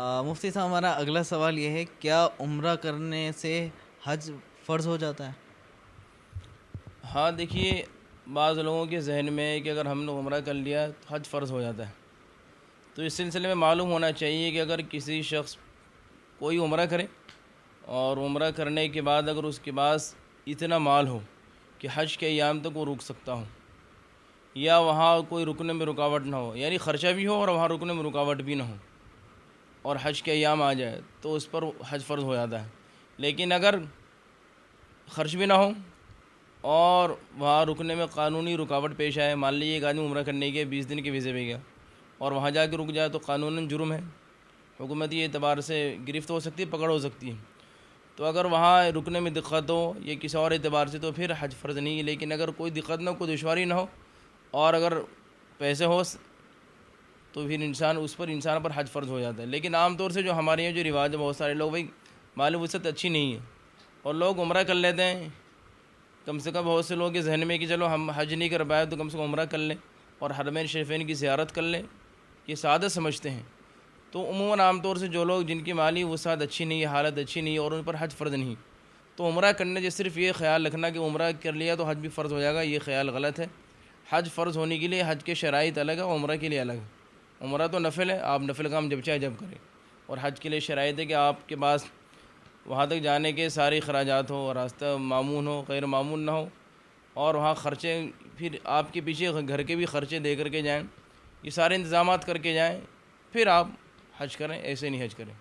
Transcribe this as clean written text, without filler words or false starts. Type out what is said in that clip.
مفتی صاحب ہمارا اگلا سوال یہ ہے، کیا عمرہ کرنے سے حج فرض ہو جاتا ہے؟ ہاں دیکھیے، بعض لوگوں کے ذہن میں ہے کہ اگر ہم نے عمرہ کر لیا تو حج فرض ہو جاتا ہے. تو اس سلسلے میں معلوم ہونا چاہیے کہ اگر کسی شخص کوئی عمرہ کرے اور عمرہ کرنے کے بعد اگر اس کے پاس اتنا مال ہو کہ حج کے ایام تک وہ رک سکتا ہو، یا وہاں کوئی رکنے میں رکاوٹ نہ ہو، یعنی خرچہ بھی ہو اور وہاں رکنے میں رکاوٹ بھی نہ ہو، اور حج کے ایام آ جائے تو اس پر حج فرض ہو جاتا ہے. لیکن اگر خرچ بھی نہ ہو اور وہاں رکنے میں قانونی رکاوٹ پیش آئے، مان لیجیے ایک آدمی عمرہ کرنے گیا، 20 دن کے ویزے پہ گیا اور وہاں جا کے رک جائے تو قانوناً جرم ہے، حکومتی اعتبار سے گرفت ہو سکتی ہے، پکڑ ہو سکتی ہے. تو اگر وہاں رکنے میں دقت ہو یا کسی اور اعتبار سے تو پھر حج فرض نہیں ہے. لیکن اگر کوئی دقت نہ ہو، کوئی دشواری نہ ہو اور اگر پیسے ہو تو پھر انسان پر حج فرض ہو جاتا ہے. لیکن عام طور سے جو ہمارے یہاں جو رواج ہے، بہت سارے لوگ بھائی مالی وسعت اچھی نہیں ہے اور لوگ عمرہ کر لیتے ہیں. کم سے کم بہت سے لوگوں کے ذہن میں کہ چلو ہم حج نہیں کر پائے تو کم سے کم عمرہ کر لیں اور حرمین شریفین کی زیارت کر لیں، یہ سعادت سمجھتے ہیں. تو عموماً عام طور سے جو لوگ جن کی مالی وسعت اچھی نہیں ہے، حالت اچھی نہیں ہے اور ان پر حج فرض نہیں، تو عمرہ کرنے سے صرف یہ خیال رکھنا کہ عمرہ کر لیا تو حج بھی فرض ہو جائے گا، یہ خیال غلط ہے. حج فرض ہونے کے لیے حج کے شرائط الگ ہے، عمرہ کے لیے الگ ہے. عمرہ تو نفل ہے، آپ نفل کام جب چاہے جب کریں، اور حج کے لیے شرائط ہے کہ آپ کے پاس وہاں تک جانے کے سارے اخراجات ہو، راستہ معمون ہو، غیر معمون نہ ہو، اور وہاں خرچے پھر آپ کے پیچھے گھر کے بھی خرچے دے کر کے جائیں، یہ سارے انتظامات کر کے جائیں، پھر آپ حج کریں، ایسے نہیں حج کریں.